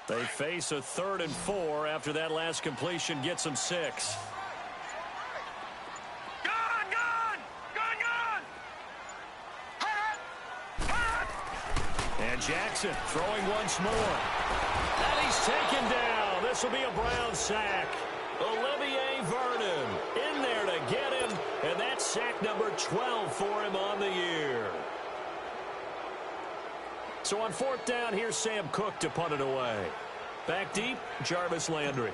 They face a 3rd and 4 after that last completion gets them 6. And Jackson throwing once more. And he's taken down. This will be a Brown sack. Olivier Vernon in there to get him. And that's sack number 12 for him on the year. So on 4th down, here's Sam Cook to punt it away. Back deep, Jarvis Landry.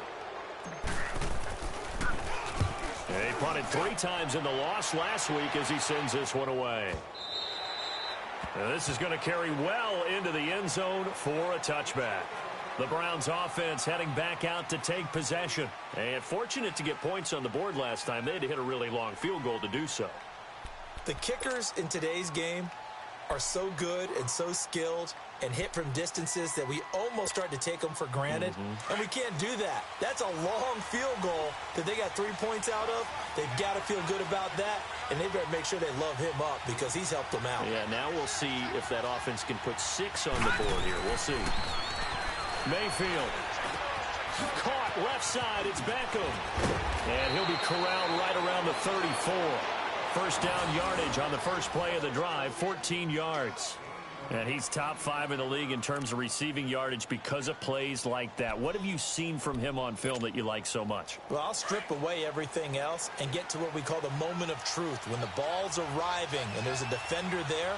And he punted 3 times in the loss last week as he sends this one away. And this is going to carry well into the end zone for a touchback. The Browns offense heading back out to take possession. And fortunate to get points on the board last time. They had to hit a really long field goal to do so. The kickers in today's game are so good and so skilled and hit from distances that we almost start to take them for granted. And we can't do that. That's a long field goal that they got 3 points out of. They've got to feel good about that, and they better make sure they love him up because he's helped them out. Yeah, now we'll see if that offense can put 6 on the board here. We'll see. Mayfield. Caught left side. It's Beckham. And he'll be corralled right around the 34. First down yardage on the first play of the drive, 14 yards. And he's top 5 in the league in terms of receiving yardage because of plays like that. What have you seen from him on film that you like so much? Well, I'll strip away everything else and get to what we call the moment of truth. When the ball's arriving and there's a defender there,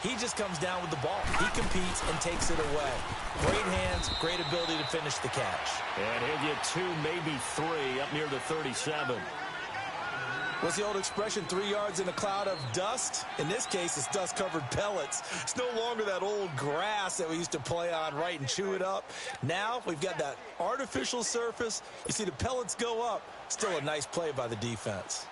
he just comes down with the ball. He competes and takes it away. Great hands, great ability to finish the catch. And he'll get 2, maybe 3 up near the 37. What's the old expression, 3 yards in a cloud of dust? In this case, it's dust-covered pellets. It's no longer that old grass that we used to play on, right, and chew it up. Now we've got that artificial surface. You see the pellets go up. Still a nice play by the defense.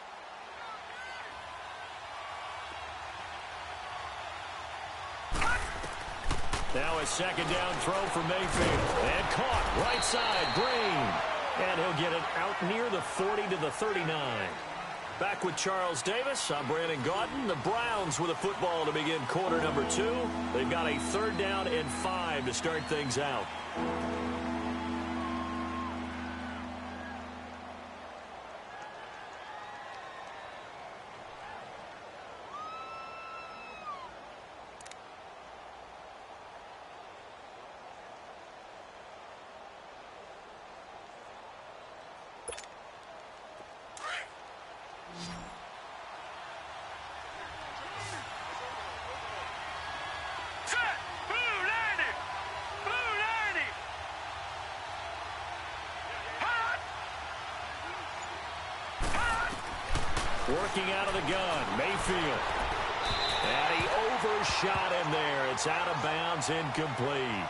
Now a 2nd down throw for Mayfield. And caught right side, Green. And he'll get it out near the 40 to the 39. Back with Charles Davis, I'm Brandon Gaudin. The Browns with a football to begin quarter number 2. They've got a 3rd down and 5 to start things out. Working out of the gun, Mayfield. And he overshot him there. It's out of bounds, incomplete.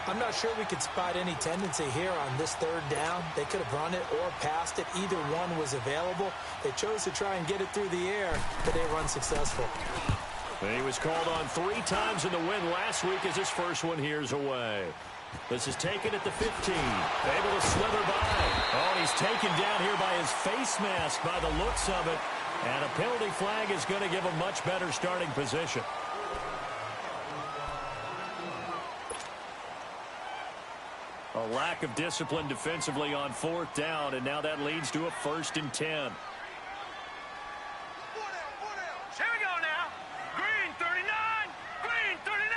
I'm not sure we could spot any tendency here on this 3rd down. They could have run it or passed it. Either one was available. They chose to try and get it through the air, but they were unsuccessful. And he was called on 3 times in the win last week as his first one here's away. This is taken at the 15. Able to slither by. Oh, and he's taken down here by his face mask by the looks of it. And a penalty flag is going to give him much better starting position. A lack of discipline defensively on 4th down, and now that leads to a 1st and 10. Here we go now. Green 39. Green 39.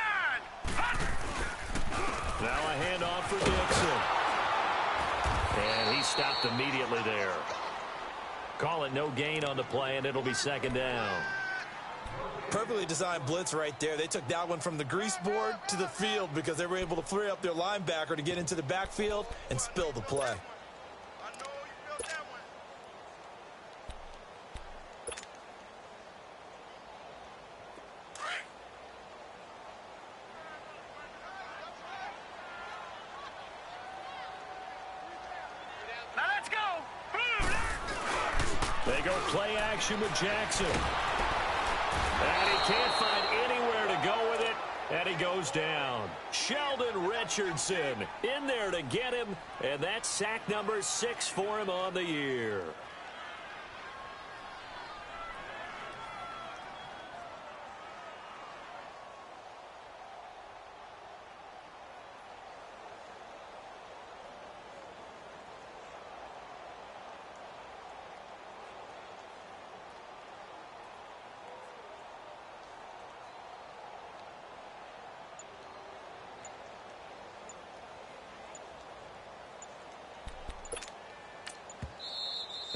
Now a handoff for Dixon. And he stopped immediately there. Call it no gain on the play, and it'll be 2nd down. Perfectly designed blitz right there. They took that one from the grease board to the field because they were able to free up their linebacker to get into the backfield and spill the play. Now let's go. They go play action with Jackson. And he can't find anywhere to go with it, and he goes down. Sheldon Richardson in there to get him, and that's sack number 6 for him on the year.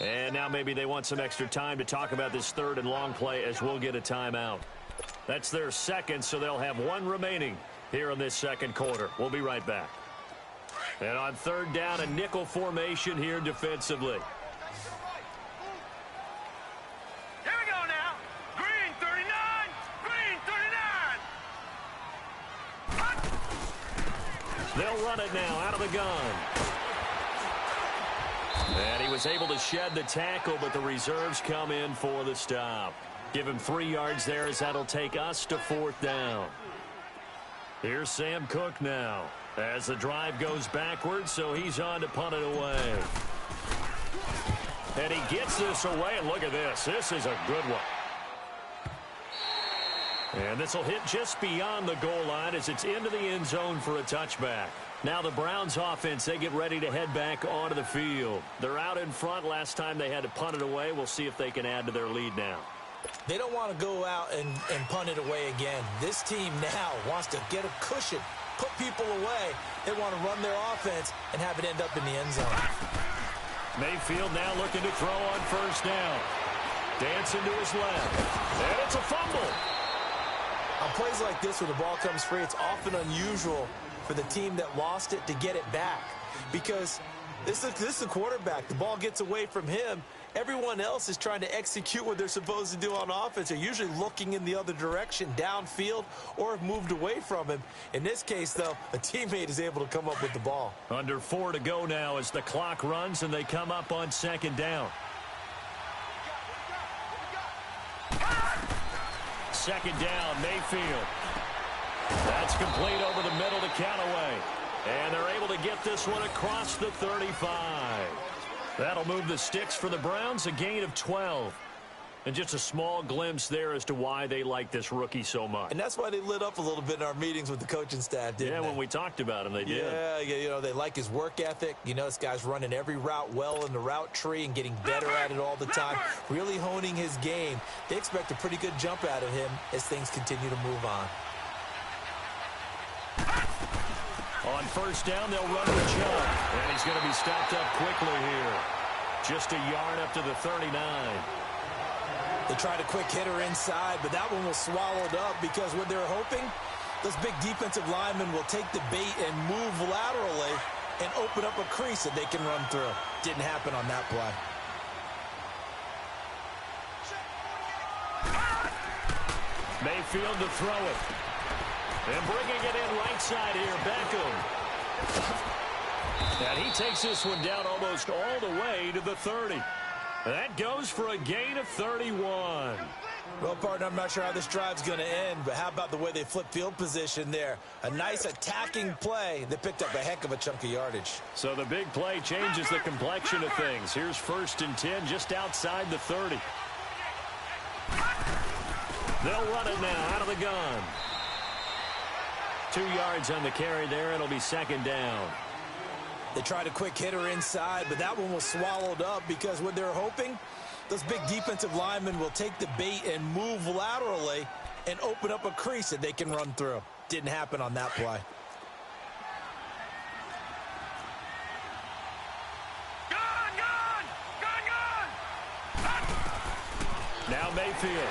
And now maybe they want some extra time to talk about this third and long play as we'll get a timeout. That's their second, so they'll have one remaining here in this second quarter. We'll be right back. And on third down, a nickel formation here defensively. Here we go now. Green 39. Green 39. They'll run it now out of the gun. And he was able to shed the tackle, but the reserves come in for the stop. Give him 3 yards there as that'll take us to fourth down. Here's Sam Cook now as the drive goes backwards, so he's on to punt it away. And he gets this away, and look at this. This is a good one. And this will hit just beyond the goal line as it's into the end zone for a touchback. Now the Browns offense, they get ready to head back onto the field. They're out in front. Last time they had to punt it away. We'll see if they can add to their lead now. They don't want to go out and punt it away again. This team now wants to get a cushion, put people away. They want to run their offense and have it end up in the end zone. Mayfield now looking to throw on first down. Dancing to his left. And it's a fumble. On plays like this where the ball comes free, it's often unusual for the team that lost it to get it back. Because this is the quarterback. The ball gets away from him. Everyone else is trying to execute what they're supposed to do on offense. They're usually looking in the other direction, downfield, or have moved away from him. In this case, though, a teammate is able to come up with the ball. Under 4 to go now as the clock runs and they come up on second down. Second down, Mayfield. That's complete over the middle to Callaway. And they're able to get this one across the 35. That'll move the sticks for the Browns, a gain of 12. And just a small glimpse there as to why they like this rookie so much. And that's why they lit up a little bit in our meetings with the coaching staff, didn't they? Yeah, when we talked about him, they did. Yeah, you know, they like his work ethic. You know, this guy's running every route well in the route tree and getting better at it all the time, really honing his game. They expect a pretty good jump out of him as things continue to move on. On first down, they'll run with Chubb. And he's going to be stopped up quickly here. Just a yard up to the 39. They tried a quick hitter inside, but that one was swallowed up because what they're hoping, those big defensive linemen will take the bait and move laterally and open up a crease that they can run through. Didn't happen on that play. Mayfield to throw it. And bringing it in right side here, Beckham. And he takes this one down almost all the way to the 30. That goes for a gain of 31. Well, partner, I'm not sure how this drive's going to end, but how about the way they flip field position there? A nice attacking play that picked up a heck of a chunk of yardage. So the big play changes the complexion of things. Here's 1st and 10 just outside the 30. They'll run it now out of the gun. 2 yards on the carry there. It'll be second down. They tried a quick hitter inside, but that one was swallowed up because what they're hoping, those big defensive linemen will take the bait and move laterally and open up a crease that they can run through. Didn't happen on that play. Now Mayfield.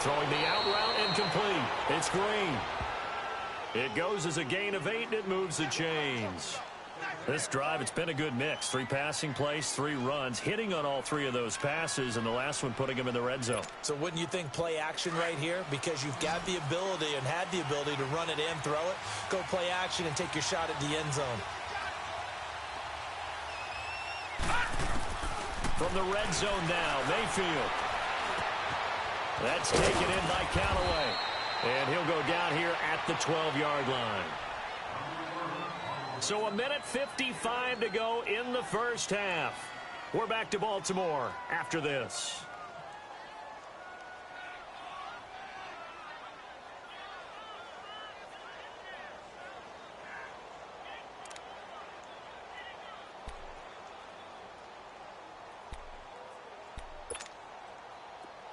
Throwing the out route incomplete. It's Green. It goes as a gain of 8, and it moves the chains. This drive, it's been a good mix. 3 passing plays, 3 runs, hitting on all 3 of those passes, and the last one putting him in the red zone. So wouldn't you think play action right here? Because you've got the ability and had the ability to run it and throw it. Go play action and take your shot at the end zone. From the red zone now, Mayfield. That's taken in by Callaway. And he'll go down here at the 12-yard line. So 1:55 to go in the first half. We're back to Baltimore after this.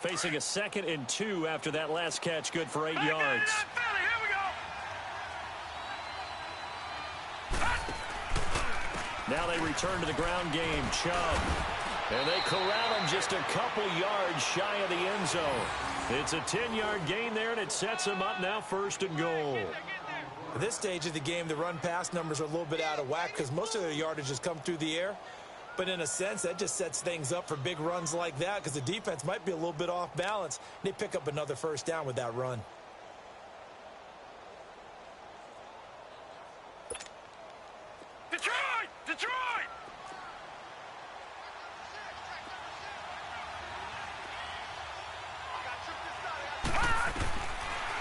Facing a 2nd and 2 after that last catch, good for 8 yards. Now they return to the ground game. Chubb. And they corral him just a couple yards shy of the end zone. It's a 10-yard gain there, and it sets him up now 1st and goal. At this stage of the game, the run-pass numbers are a little bit out of whack because most of their yardage has come through the air. But in a sense, that just sets things up for big runs like that because the defense might be a little bit off balance. They pick up another 1st down with that run. Detroit! Detroit!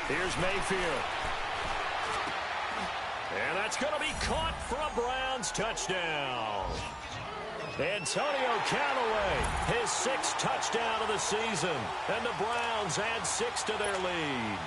Here's Mayfield. And that's going to be caught for a Browns touchdown. Antonio Callaway, his 6th touchdown of the season. And the Browns add 6 to their lead.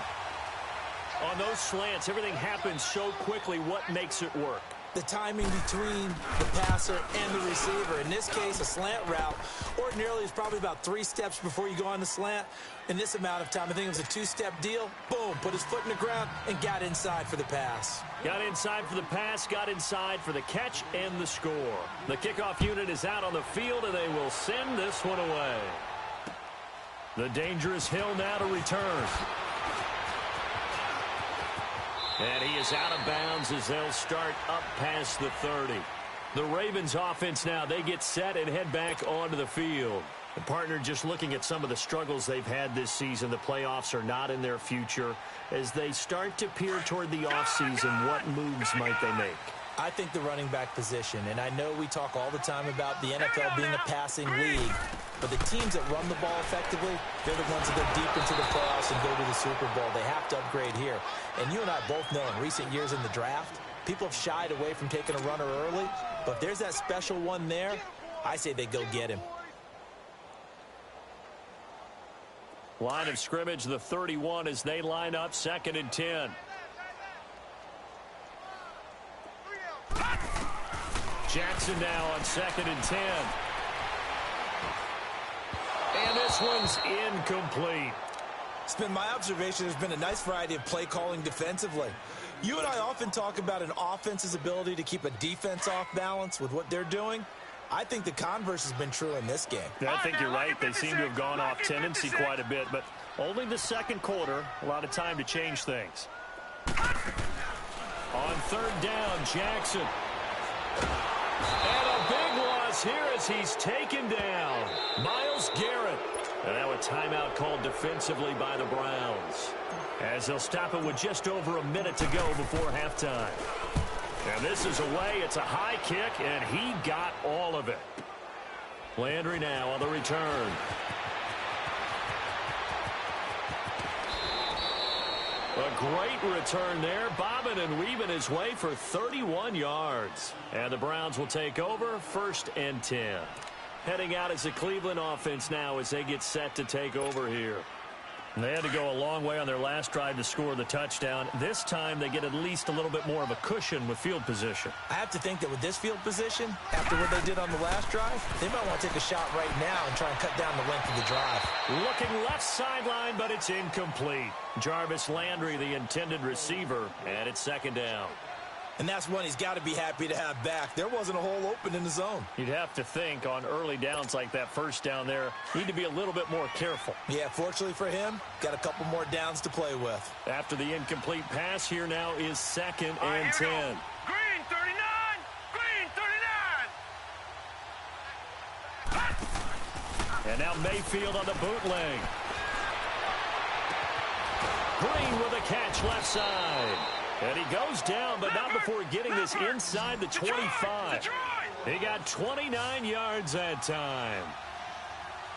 On those slants, everything happens so quickly. What makes it work? The timing between the passer and the receiver. In this case, a slant route ordinarily is probably about 3 steps before you go on the slant. In this amount of time, I think it was a 2-step deal. Boom, put his foot in the ground and got inside for the pass. Got inside for the pass, got inside for the catch and the score. The kickoff unit is out on the field, and they will send this one away. The dangerous Hill now to return. And he is out of bounds as they'll start up past the 30. The Ravens offense now, they get set and head back onto the field. The partner just looking at some of the struggles they've had this season. The playoffs are not in their future. As they start to peer toward the offseason, what moves might they make? I think the running back position, and I know we talk all the time about the NFL being a passing league, but the teams that run the ball effectively, they're the ones that go deep into the playoffs and go to the Super Bowl. They have to upgrade here. And you and I both know in recent years in the draft, people have shied away from taking a runner early, but if there's that special one there, I say they go get him. Line of scrimmage, the 31 as they line up 2nd and 10. Jackson now on 2nd and 10. And this one's incomplete. It's been my observation there's been a nice variety of play calling defensively. You and I often talk about an offense's ability to keep a defense off balance with what they're doing. I think the converse has been true in this game. I think you're right. They seem to have gone off tendency quite a bit, but only the 2nd quarter, a lot of time to change things. On 3rd down, Jackson. And a big loss here as he's taken down. Myles Garrett. And now a timeout called defensively by the Browns, as they'll stop it with just over a minute to go before halftime. And this is away. It's a high kick, and he got all of it. Landry now on the return. A great return there, bobbing and weaving his way for 31 yards. And the Browns will take over 1st and 10. Heading out as the Cleveland offense now as they get set to take over here. And they had to go a long way on their last drive to score the touchdown. This time they get at least a little bit more of a cushion with field position. I have to think that with this field position, after what they did on the last drive, they might want to take a shot right now and try and cut down the length of the drive. Looking left sideline, but it's incomplete. Jarvis Landry, the intended receiver, and it's 2nd down. And that's one he's got to be happy to have back. There wasn't a hole open in the zone. You'd have to think on early downs like that 1st down there, need to be a little bit more careful. Yeah, fortunately for him, got a couple more downs to play with. After the incomplete pass, here now is 2nd and 10. Green 39! Green 39! And now Mayfield on the bootleg. Green with a catch left side. And he goes down, but not before getting this inside the 25. He got 29 yards that time.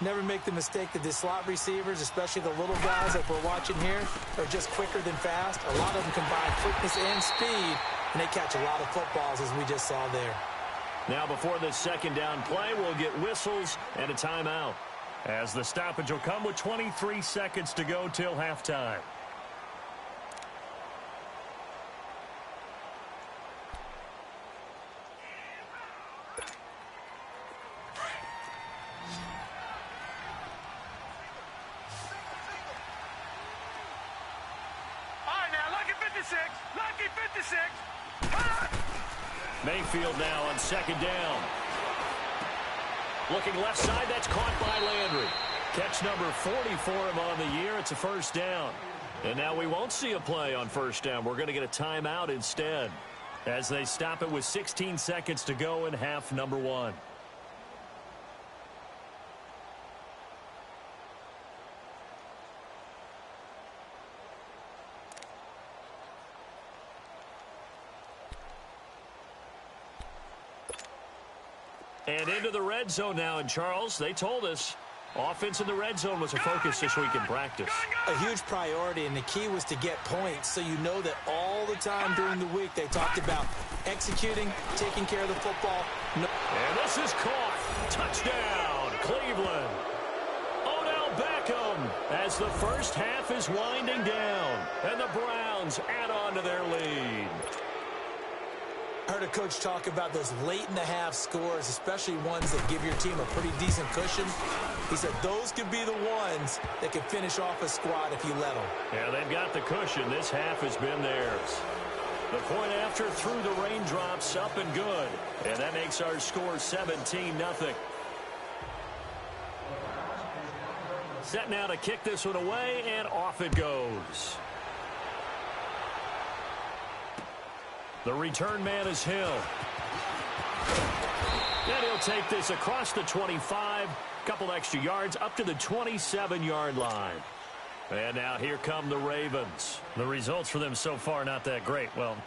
Never make the mistake that the slot receivers, especially the little guys like we're watching here, are just quicker than fast. A lot of them combine quickness and speed, and they catch a lot of footballs, as we just saw there. Now before this 2nd down play, we'll get whistles and a timeout, as the stoppage will come with 23 seconds to go till halftime. Lucky 56! Mayfield now on second down. Looking left side, that's caught by Landry. Catch number 40 for him on the year. It's a first down. And now we won't see a play on first down. We're going to get a timeout instead as they stop it with 16 seconds to go in half number 1. And into the red zone now. And, Charles, they told us offense in the red zone was a focus this week in practice. A huge priority, and the key was to get points, so you know that all the time during the week they talked about executing, taking care of the football. And this is caught. Touchdown, Cleveland. Odell Beckham as the first half is winding down, and the Browns add on to their lead. I heard a coach talk about those late-in-the-half scores, especially ones that give your team a pretty decent cushion. He said those could be the ones that could finish off a squad if you let them. Yeah, they've got the cushion. This half has been theirs. The point after through the raindrops, up and good. And that makes our score 17-0. Set now to kick this one away, and off it goes. The return man is Hill. And he'll take this across the 25. Couple extra yards up to the 27-yard line. And now here come the Ravens. The results for them so far not that great. Well,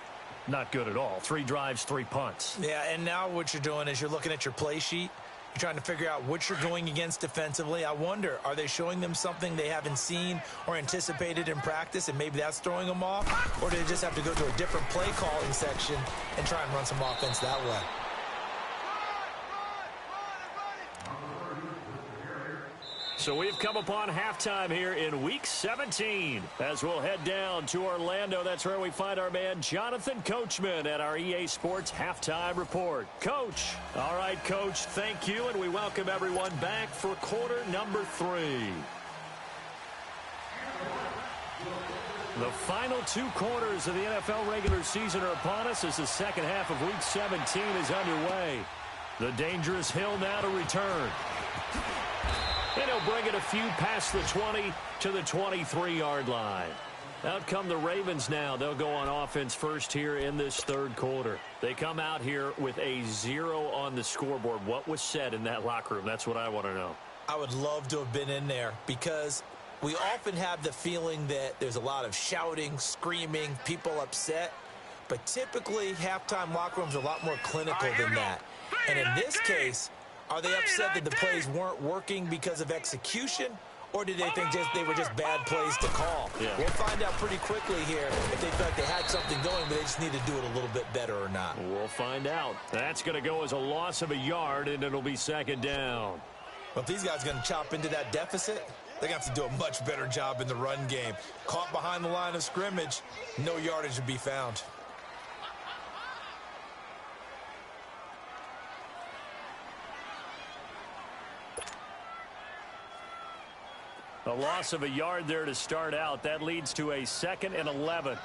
not good at all. 3 drives, 3 punts. Yeah, and now what you're doing is you're looking at your play sheet. You're trying to figure out what you're going against defensively. I wonder, are they showing them something they haven't seen or anticipated in practice, and maybe that's throwing them off? Or do they just have to go to a different play calling section and try and run some offense that way? So we've come upon halftime here in Week 17. As we'll head down to Orlando, that's where we find our man Jonathan Coachman at our EA Sports Halftime Report. Coach. All right, Coach, thank you, and we welcome everyone back for quarter number 3. The final 2 quarters of the NFL regular season are upon us as the second half of Week 17 is underway. The dangerous Hill now to return. And he'll bring it a few past the 20 to the 23-yard line. Out come the Ravens now. They'll go on offense first here in this third quarter. They come out here with a 0 on the scoreboard. What was said in that locker room? That's what I want to know. I would love to have been in there because we often have the feeling that there's a lot of shouting, screaming, people upset. But typically, halftime locker rooms are a lot more clinical than that. And in this case, are they upset that the plays weren't working because of execution, or did they think they were just bad plays to call? Yeah. We'll find out pretty quickly here if they felt they had something going, but they just need to do it a little bit better or not. We'll find out. That's going to go as a loss of a yard, and it'll be second down. Well, if these guys are going to chop into that deficit, they're going to have to do a much better job in the run game. Caught behind the line of scrimmage, no yardage to be found. A loss of a yard there to start out. That leads to a 2nd and 11.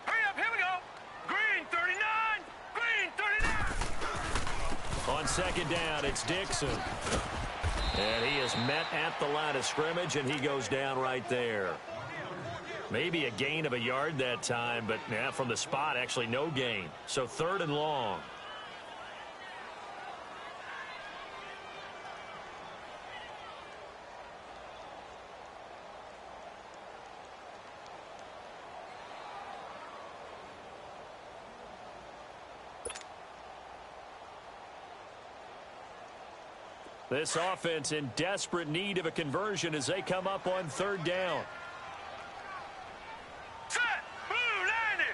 Hurry up, here we go. Green 39. Green 39. On second down, it's Dixon. And he is met at the line of scrimmage, and he goes down right there. Maybe a gain of a yard that time, but from the spot, actually no gain. So 3rd and long. This offense in desperate need of a conversion as they come up on 3rd down. Set. Blue 90.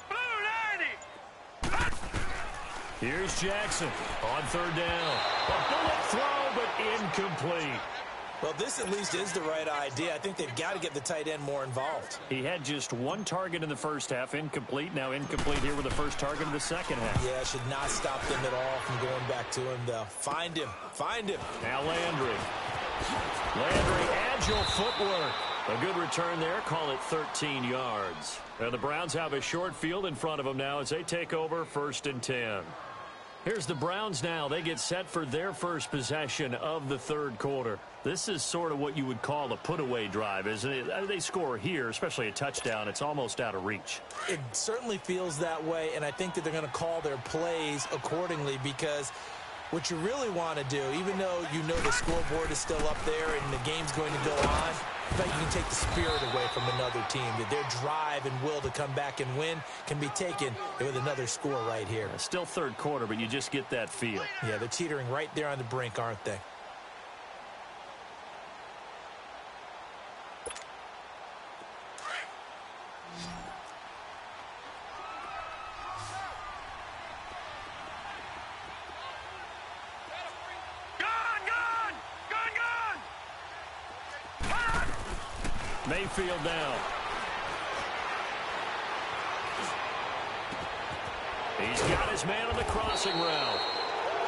Blue 90. Here's Jackson on 3rd down. A bullet throw, but incomplete. Well, this at least is the right idea. I think they've got to get the tight end more involved. He had just 1 target in the first half, incomplete. Now incomplete here with the first target of the second half. Yeah, should not stop them at all from going back to him, though. Find him. Find him. Now Landry. Landry, agile footwork. A good return there. Call it 13 yards. And the Browns have a short field in front of them now as they take over 1st and 10. Here's the Browns now. They get set for their first possession of the third quarter. This is sort of what you would call a put-away drive, isn't it? They score here, especially a touchdown. It's almost out of reach. It certainly feels that way, and I think that they're going to call their plays accordingly because what you really want to do, even though you know the scoreboard is still up there and the game's going to go on, I think you can take the spirit away from another team, that their drive and will to come back and win can be taken with another score right here. Still third quarter, but you just get that feel. Yeah, they're teetering right there on the brink, aren't they? Mayfield now. He's got his man on the crossing route.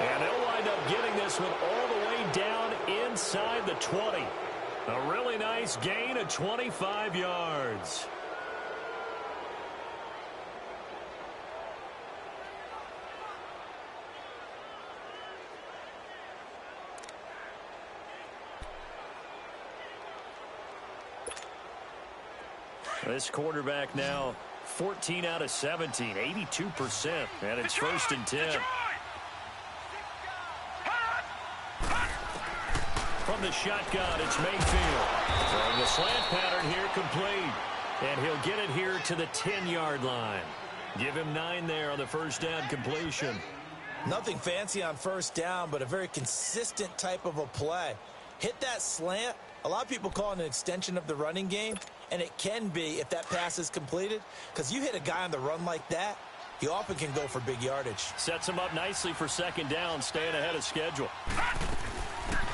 And he'll wind up getting this one all the way down inside the 20. A really nice gain of 25 yards. This quarterback now 14 out of 17, 82%, and it's 1st and 10. From the shotgun, it's Mayfield. Throwing the slant pattern here complete, and he'll get it here to the 10-yard line. Give him 9 there on the first down completion. Nothing fancy on first down, but a very consistent type of a play. Hit that slant. A lot of people call it an extension of the running game, and it can be if that pass is completed, because you hit a guy on the run like that, he often can go for big yardage. Sets him up nicely for second down, staying ahead of schedule.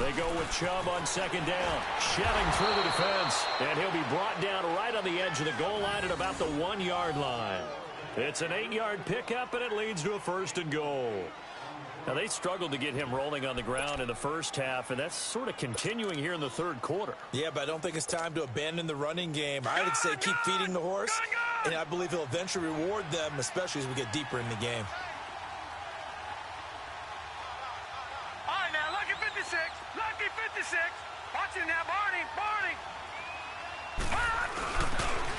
They go with Chubb on second down, shelling through the defense, and he'll be brought down right on the edge of the goal line at about the 1-yard line. It's an 8-yard pickup, and it leads to a 1st and goal. Now, they struggled to get him rolling on the ground in the first half, and that's sort of continuing here in the third quarter. Yeah, but I don't think it's time to abandon the running game. I would say keep feeding the horse, and I believe he'll eventually reward them, especially as we get deeper in the game. All right, now, lucky 56. Lucky 56. Watch it now, Barney. Barney.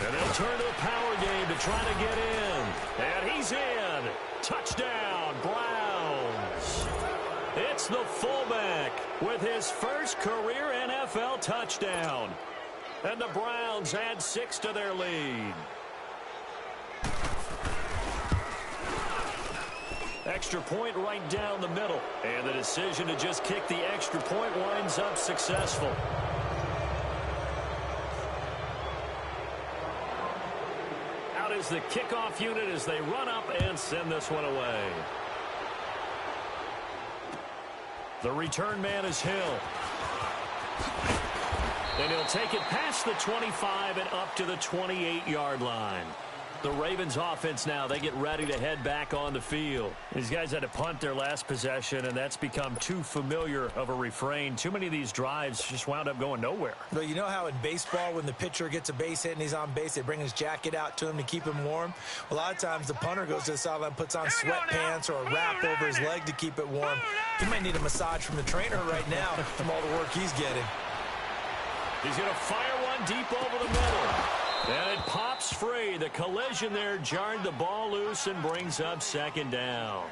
And they'll turn to a power game to try to get in. And he's in. Touchdown, Browns. It's the fullback with his first career NFL touchdown. And the Browns add 6 to their lead. Extra point right down the middle. And the decision to just kick the extra point winds up successful. Out is the kickoff unit as they run up and send this one away. The return man is Hill. And he'll take it past the 25 and up to the 28-yard line. The Ravens offense now, they get ready to head back on the field. These guys had to punt their last possession, and that's become too familiar of a refrain. Too many of these drives just wound up going nowhere. Well, you know how in baseball when the pitcher gets a base hit and he's on base, they bring his jacket out to him to keep him warm? A lot of times the punter goes to the sideline, puts on sweatpants or a wrap over his leg to keep it warm. He might need a massage from the trainer right now from all the work he's getting. He's going to fire one deep over the middle. And it pops free. The collision there jarred the ball loose and brings up second down.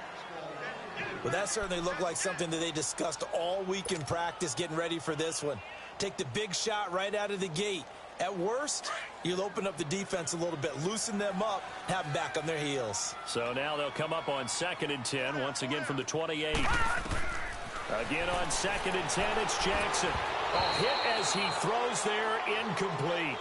Well, that certainly looked like something that they discussed all week in practice getting ready for this one. Take the big shot right out of the gate. At worst, you'll open up the defense a little bit, loosen them up, have them back on their heels. So now they'll come up on 2nd and 10, once again from the 28. Again on 2nd and 10, it's Jackson. A hit as he throws there, incomplete.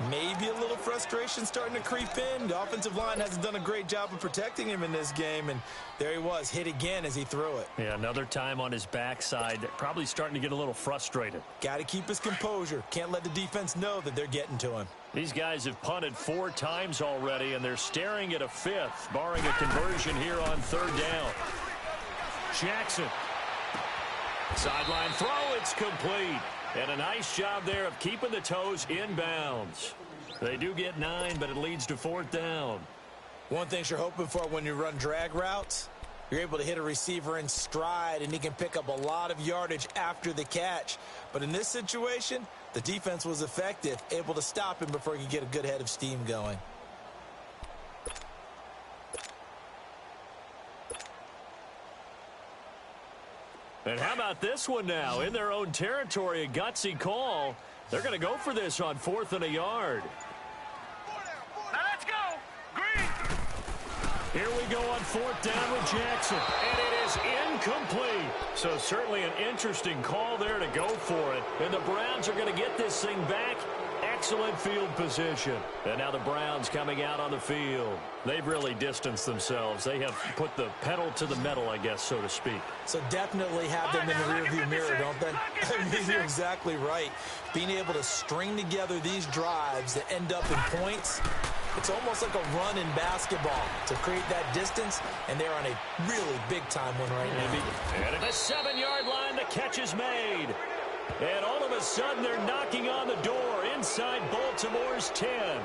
Maybe a little frustration starting to creep in. The offensive line hasn't done a great job of protecting him in this game, and there he was, hit again as he threw it. Yeah, another time on his backside, probably starting to get a little frustrated. Got to keep his composure. Can't let the defense know that they're getting to him. These guys have punted 4 times already, and they're staring at a 5th, barring a conversion here on 3rd down. Jackson. Sideline throw, it's complete. And a nice job there of keeping the toes inbounds. They do get 9, but it leads to 4th down. One thing you're hoping for when you run drag routes, you're able to hit a receiver in stride, and he can pick up a lot of yardage after the catch. But in this situation, the defense was effective, able to stop him before he could get a good head of steam going. And how about this one now? In their own territory, a gutsy call. They're going to go for this on 4th and a yard. Now let's go. Green. Here we go on 4th down with Jackson. And it is incomplete. So certainly an interesting call there to go for it. And the Browns are going to get this thing back. Excellent field position. And now the Browns coming out on the field. They've really distanced themselves. They have put the pedal to the metal, I guess, so to speak. So definitely have them in the rearview mirror, don't they? I mean, you're exactly right. Being able to string together these drives that end up in points, it's almost like a run in basketball to create that distance, and they're on a really big-time one right now. And at the 7-yard line, the catch is made. And all of a sudden, they're knocking on the door inside Baltimore's 10.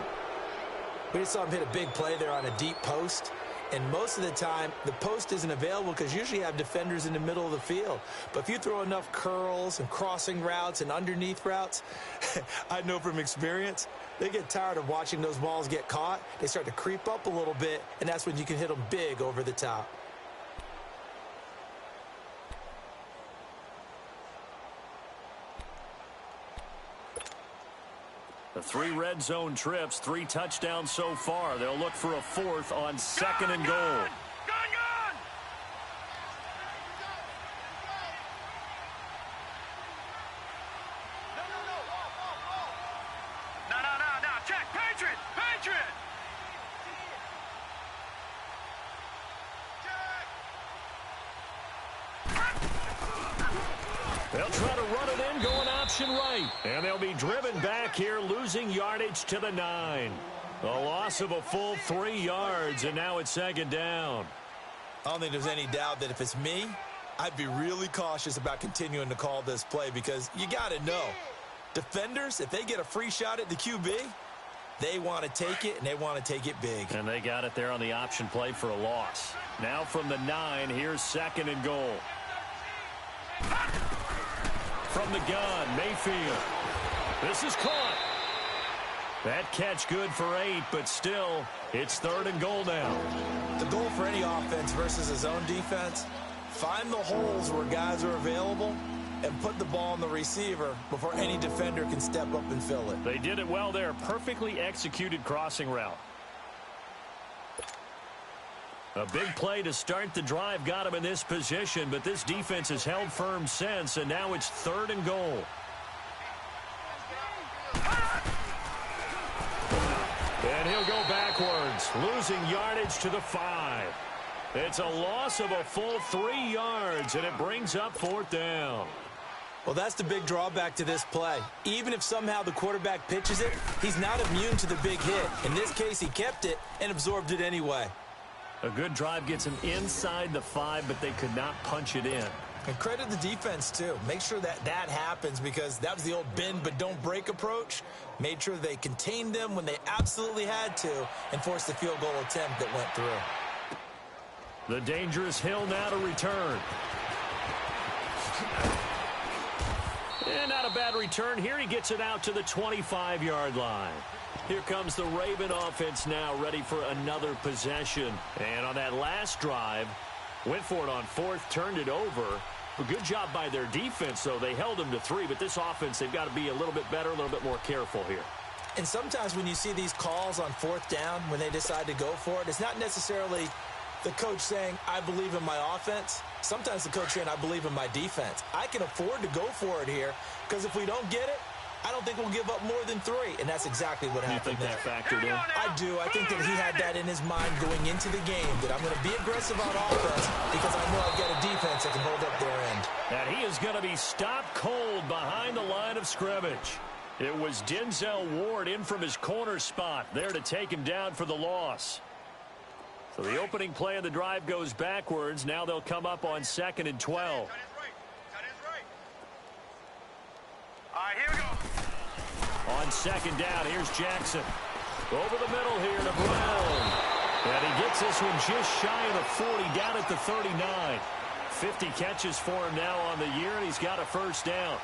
We just saw him hit a big play there on a deep post. And most of the time, the post isn't available because usually you have defenders in the middle of the field. But if you throw enough curls and crossing routes and underneath routes, I know from experience, they get tired of watching those balls get caught. They start to creep up a little bit, and that's when you can hit them big over the top. The 3 red zone trips, 3 touchdowns so far. They'll look for a 4th on 2nd and goal. Gone. No. Check. Patriot. They'll try to run it in, going option right. And they'll be driven back here, losing yardage to the 9. A loss of a full 3 yards, and now it's 2nd down. I don't think there's any doubt that if it's me, I'd be really cautious about continuing to call this play because you got to know, defenders, if they get a free shot at the QB, they want to take it, and they want to take it big. And they got it there on the option play for a loss. Now from the 9, here's 2nd and goal. From the gun, Mayfield. This is caught. That catch good for 8, but still, it's 3rd and goal now. The goal for any offense versus his own defense, find the holes where guys are available and put the ball on the receiver before any defender can step up and fill it. They did it well there. Perfectly executed crossing route. A big play to start the drive got him in this position, but this defense has held firm since, and now it's 3rd and goal. And he'll go backwards, losing yardage to the 5. It's a loss of a full 3 yards, and it brings up 4th down. Well, that's the big drawback to this play. Even if somehow the quarterback pitches it, he's not immune to the big hit. In this case, he kept it and absorbed it anyway. A good drive gets him inside the 5, but they could not punch it in. And credit the defense, too. Make sure that happens because that was the old bend but don't break approach. Made sure they contained them when they absolutely had to and forced the field goal attempt that went through. The dangerous Hill now to return. And not a bad return. Here he gets it out to the 25-yard line. Here comes the Raven offense now, ready for another possession. And on that last drive, went for it on 4th, turned it over. A good job by their defense, though. They held them to 3, but this offense, they've got to be a little bit better, a little bit more careful here. And sometimes when you see these calls on 4th down, when they decide to go for it, it's not necessarily the coach saying, I believe in my offense. Sometimes the coach saying, I believe in my defense. I can afford to go for it here because if we don't get it, I don't think we'll give up more than 3, and that's exactly what happened there. You think that factored in? I do. I think that he had that in his mind going into the game, that I'm going to be aggressive on offense because I know I've got a defense that can hold up their end. And he is going to be stopped cold behind the line of scrimmage. It was Denzel Ward in from his corner spot there to take him down for the loss. So the opening play of the drive goes backwards. Now they'll come up on 2nd and 12. All right, here we go. On second down, here's Jackson. Over the middle here to Brown. And he gets this one just shy of the 40, down at the 39. 50 catches for him now on the year, and he's got a first down.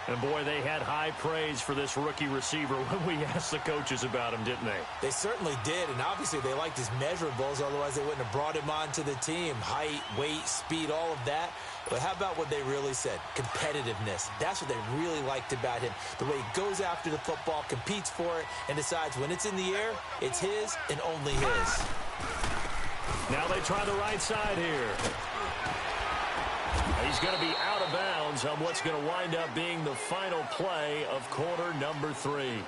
And, boy, they had high praise for this rookie receiver when we asked the coaches about him, didn't they? They certainly did, and obviously they liked his measurables. Otherwise, they wouldn't have brought him onto the team. Height, weight, speed, all of that. But how about what they really said? Competitiveness. That's what they really liked about him. The way he goes after the football, competes for it, and decides when it's in the air, it's his and only his. Now they try the right side here. He's going to be out of bounds on what's going to wind up being the final play of quarter number 3.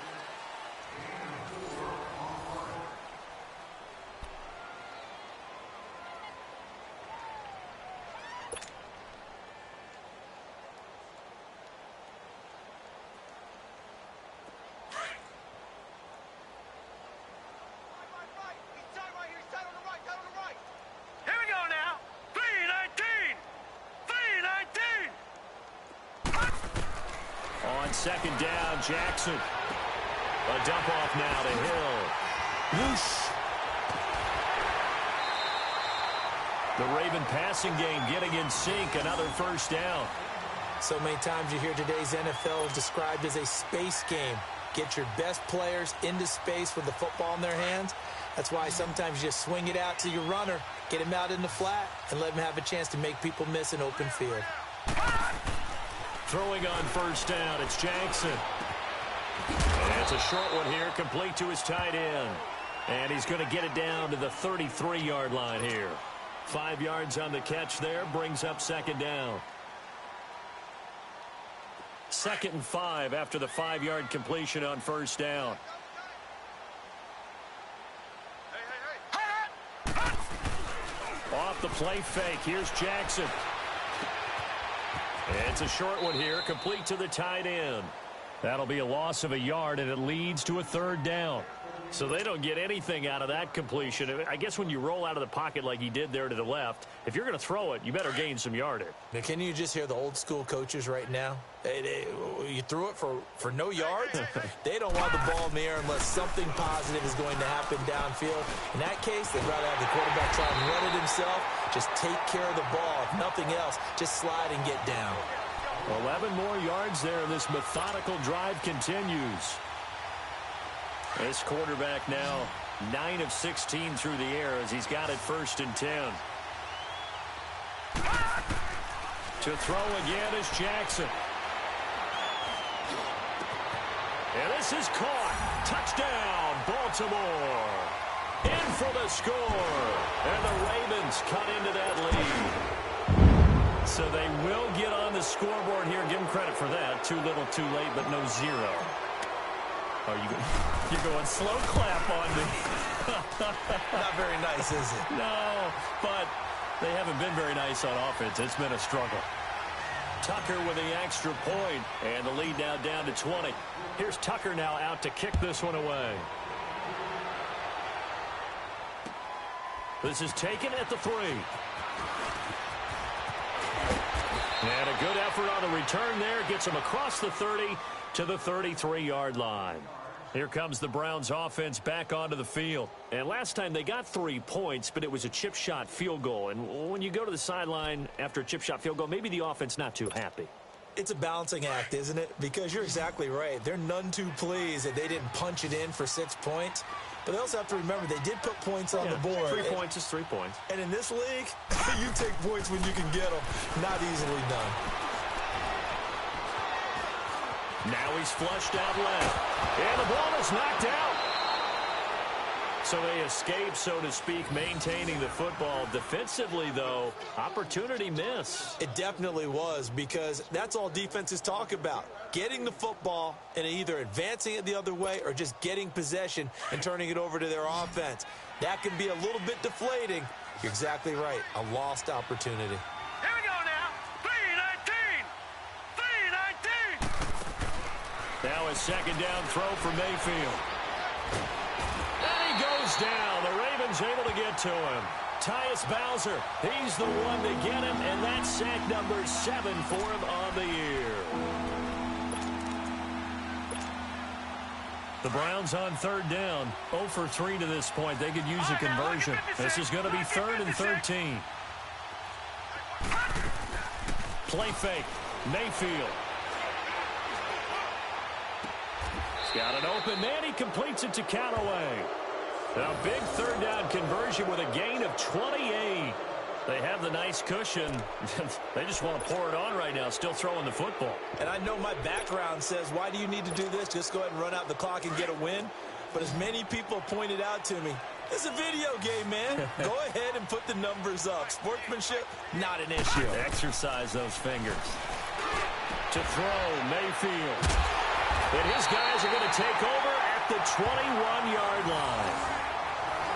Second down, Jackson. A dump off now to Hill. Whoosh. The Raven passing game getting in sync. Another first down. So many times you hear today's NFL described as a space game. Get your best players into space with the football in their hands. That's why sometimes you just swing it out to your runner, get him out in the flat, and let him have a chance to make people miss an open field. Throwing on first down, it's Jackson. And it's a short one here, complete to his tight end. And he's going to get it down to the 33-yard line here. 5 yards on the catch there, brings up second down. 2nd and 5 after the 5-yard completion on first down. Off the play fake, here's Jackson. It's a short one here, complete to the tight end. That'll be a loss of a yard, and it leads to a 3rd down. So they don't get anything out of that completion. I guess when you roll out of the pocket like he did there to the left, if you're going to throw it, you better gain some yardage. Now, can you just hear the old school coaches right now? You threw it for no yards? They don't want the ball in the air unless something positive is going to happen downfield. In that case, they'd rather have the quarterback try and run it himself. Just take care of the ball. If nothing else, just slide and get down. 11 more yards there, and this methodical drive continues. This quarterback now 9 of 16 through the air as he's got it 1st and 10. To throw again is Jackson. And this is caught. Touchdown, Baltimore. In for the score. And the Ravens cut into that lead. So they will get on the scoreboard here. Give them credit for that. Too little, too late, but no zero. Oh, you're going slow clap on me. Not very nice, is it? No, but they haven't been very nice on offense. It's been a struggle. Tucker with the extra point, and the lead now down to 20. Here's Tucker now out to kick this one away. This is taken at the 3. And a good effort on the return there. Gets him across the 30 to the 33-yard line. Here comes the Browns offense back onto the field. And last time they got 3 points, but it was a chip shot field goal. And when you go to the sideline after a chip shot field goal, maybe the offense not too happy. It's a balancing act, isn't it? Because you're exactly right. They're none too pleased that they didn't punch it in for 6 points. But they also have to remember they did put points on the board. 3 points is 3 points. And in this league, you take points when you can get them. Not easily done. Now he's flushed out left. And the ball is knocked out. So they escape, so to speak, maintaining the football. Defensively, though, opportunity miss. It definitely was, because that's all defenses talk about. Getting the football and either advancing it the other way or just getting possession and turning it over to their offense. That can be a little bit deflating. You're exactly right. A lost opportunity. Here we go now. 3-19. 3-19. Now a second down throw for Mayfield. And he goes down. The Ravens able to get to him. Tyus Bowser, he's the one to get him, and that's sack number 7 for him on the year. The Browns on third down, 0 for 3 to this point. They could use a conversion. This is going to be 3rd and 13. Play fake, Mayfield. He's got an open man. He completes it to Callaway. A big third down conversion with a gain of 28. They have the nice cushion. They just want to pour it on right now, still throwing the football. And I know my background says, why do you need to do this? Just go ahead and run out the clock and get a win. But as many people pointed out to me, it's a video game, man. Go ahead and put the numbers up. Sportsmanship, not an issue. Exercise those fingers. To throw, Mayfield. And his guys are going to take over at the 21-yard line.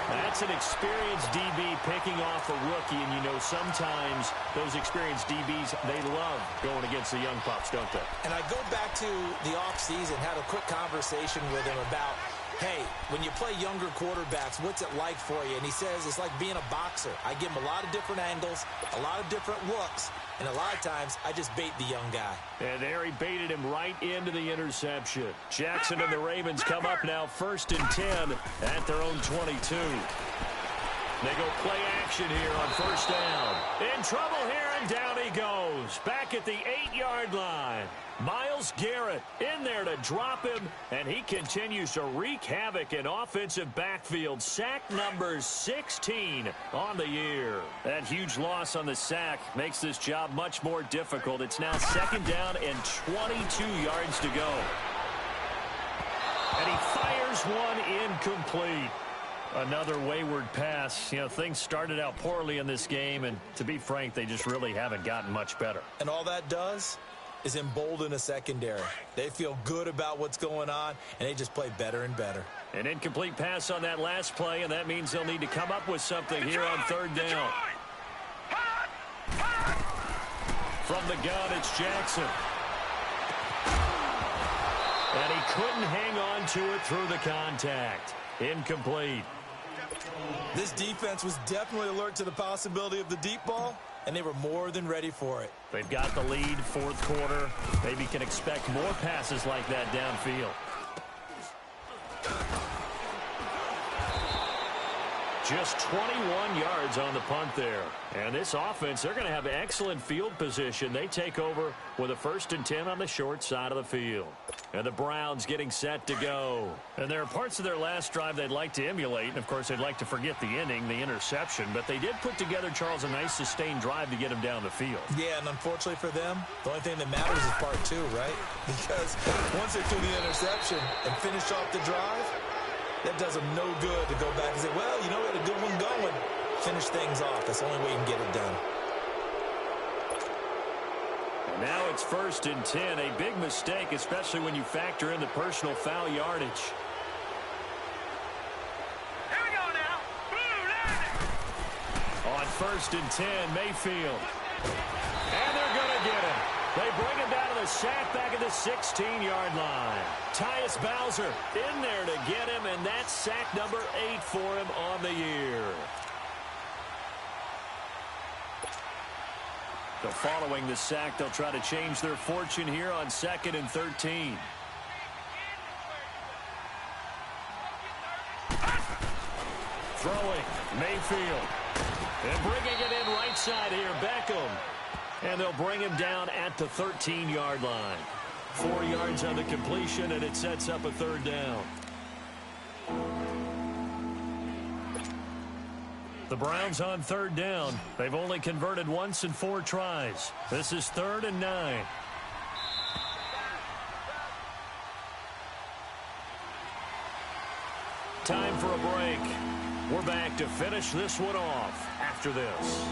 That's an experienced DB picking off a rookie, and you know sometimes those experienced DBs, they love going against the young pups, don't they? And I go back to the offseason, had a quick conversation with him about, hey, when you play younger quarterbacks, what's it like for you? And he says it's like being a boxer. I give him a lot of different angles, a lot of different looks, and a lot of times I just bait the young guy. And there he baited him right into the interception. Jackson and the Ravens come up now 1st and 10 at their own 22. They go play action here on 1st down. In trouble here, and down he goes. Back at the 8-yard line. Myles Garrett in there to drop him, and he continues to wreak havoc in offensive backfield. Sack number 16 on the year. That huge loss on the sack makes this job much more difficult. It's now 2nd down and 22 yards to go. And he fires one incomplete. Another wayward pass. You know, things started out poorly in this game, and to be frank, they just really haven't gotten much better. And all that does is embolden a secondary. They feel good about what's going on, and they just play better and better. An incomplete pass on that last play, and that means they'll need to come up with something here on 3rd down. From the gun, it's Jackson. And he couldn't hang on to it through the contact. Incomplete. This defense was definitely alert to the possibility of the deep ball, and they were more than ready for it. They've got the lead, 4th quarter. Maybe can expect more passes like that downfield. Just 21 yards on the punt there. And this offense, they're going to have excellent field position. They take over with a 1st and 10 on the short side of the field. And the Browns getting set to go. And there are parts of their last drive they'd like to emulate. And, of course, they'd like to forget the inning, the interception. But they did put together, Charles, a nice sustained drive to get him down the field. Yeah, and unfortunately for them, the only thing that matters is part 2, right? Because once they threw the interception and finished off the drive, that does them no good to go back and say, well, you know, we had a good one going. Finish things off. That's the only way you can get it done. And now it's 1st and 10. A big mistake, especially when you factor in the personal foul yardage. Here we go now. On 1st and 10, Mayfield. And they're going to get him. They bring him down to the sack back at the 16-yard line. Tyus Bowser in there to get him, and that's sack number 8 for him on the year. So following the sack, they'll try to change their fortune here on 2nd and 13. Throwing, Mayfield. And bringing it in right side here, Beckham. And they'll bring him down at the 13-yard line. 4 yards on the completion, and it sets up a 3rd down. The Browns on 3rd down. They've only converted once in 4 tries. This is 3rd and 9. Time for a break. We're back to finish this one off after this.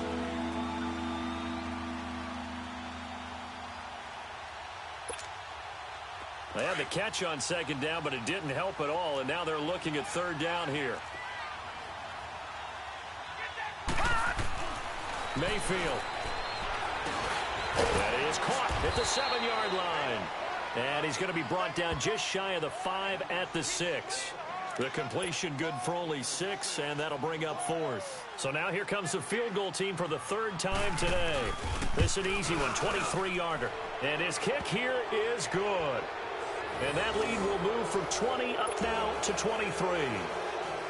They had the catch on 2nd down, but it didn't help at all, and now they're looking at 3rd down here. Mayfield. That is caught at the 7-yard line. And he's going to be brought down just shy of the 5 at the 6. The completion good for only 6, and that'll bring up 4th. So now here comes the field goal team for the 3rd time today. This is an easy one, 23-yarder. And his kick here is good. And that lead will move from 20 up now to 23.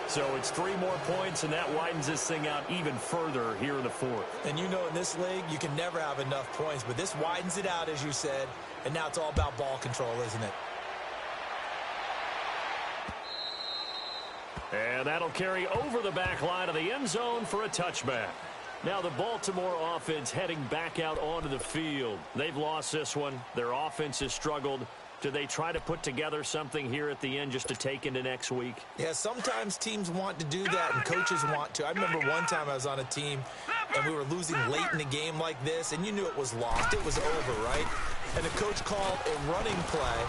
So it's 3 more points, and that widens this thing out even further here in the fourth. And you know in this league, you can never have enough points, but this widens it out, as you said, and now it's all about ball control, isn't it? And that'll carry over the back line of the end zone for a touchback. Now the Baltimore offense heading back out onto the field. They've lost this one. Their offense has struggled. Do they try to put together something here at the end just to take into next week? Yeah, sometimes teams want to do that and coaches want to. I remember one time I was on a team and we were losing late in a game like this, and you knew it was lost. It was over, right? And the coach called a running play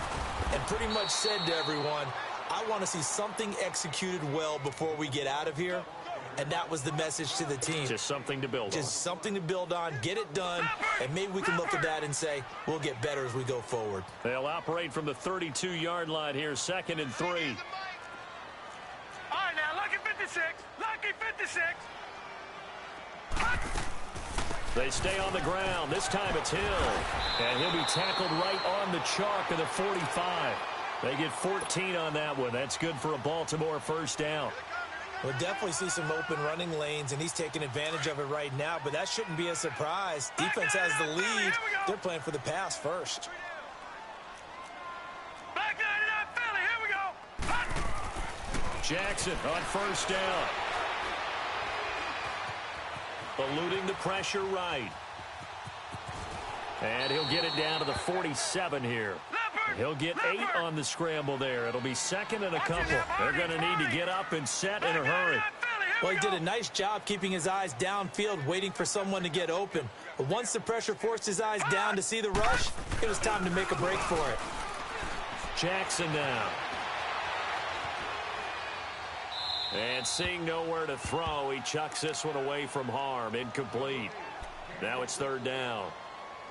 and pretty much said to everyone, I want to see something executed well before we get out of here. And that was the message to the team. Just something to build on. Just something to build on, get it done, and maybe we can look at that and say, we'll get better as we go forward. They'll operate from the 32-yard line here, 2nd and 3. All right, now, lucky 56. Lucky 56. They stay on the ground. This time it's Hill. And he'll be tackled right on the chalk of the 45. They get 14 on that one. That's good for a Baltimore first down. We'll definitely see some open running lanes, and he's taking advantage of it right now, but that shouldn't be a surprise. Defense has the lead. They're playing for the pass first. Back 99 Philly, here we go. Jackson on first down. Eluding the pressure right. And he'll get it down to the 47 here. He'll get 8 on the scramble there. It'll be 2nd and a couple. They're going to need to get up and set in a hurry. Well, he did a nice job keeping his eyes downfield, waiting for someone to get open. But once the pressure forced his eyes down to see the rush, it was time to make a break for it. Jackson now. And seeing nowhere to throw, he chucks this one away from harm. Incomplete. Now it's 3rd down.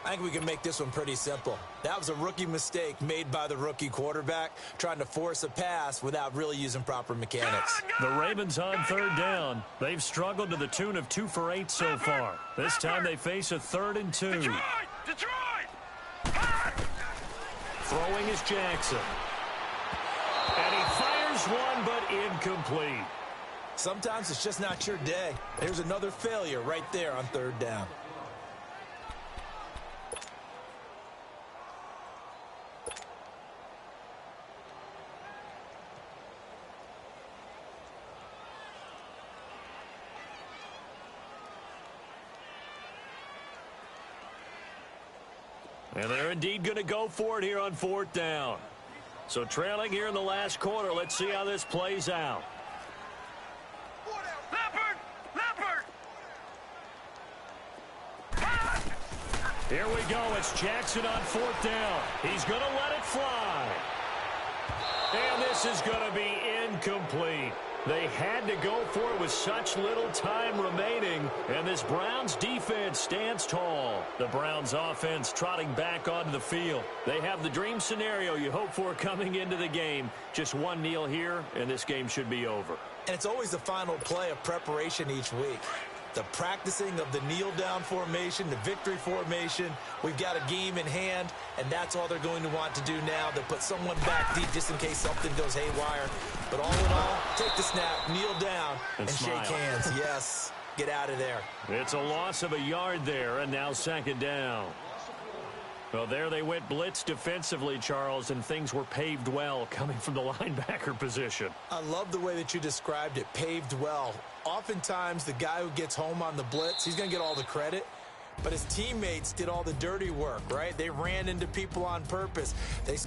I think we can make this one pretty simple. That was a rookie mistake made by the rookie quarterback, trying to force a pass without really using proper mechanics. The Ravens on 3rd down. They've struggled to the tune of 2 for 8 so far. This time they face a 3rd and 2. Detroit! Throwing is Jackson. And he fires one, but incomplete. Sometimes it's just not your day. There's another failure right there on 3rd down. And they're indeed going to go for it here on 4th down. So trailing here in the last quarter. Let's see how this plays out. Here we go. It's Jackson on 4th down. He's going to let it fly. And this is going to be incomplete. They had to go for it with such little time remaining, and this Browns defense stands tall. The Browns offense trotting back onto the field. They have the dream scenario you hope for coming into the game. Just one kneel here, and this game should be over. And it's always the final play of preparation each week. The practicing of the kneel-down formation, the victory formation. We've got a game in hand, and that's all they're going to want to do now. They'll put someone back deep just in case something goes haywire. But all in all, take the snap, kneel down, and shake hands. Yes, get out of there. It's a loss of a yard there, and now 2nd down. Well, there they went blitz defensively, Charles, and things were paved well coming from the linebacker position. I love the way that you described it, paved well. Oftentimes, the guy who gets home on the blitz, he's going to get all the credit. But his teammates did all the dirty work, right? They ran into people on purpose. They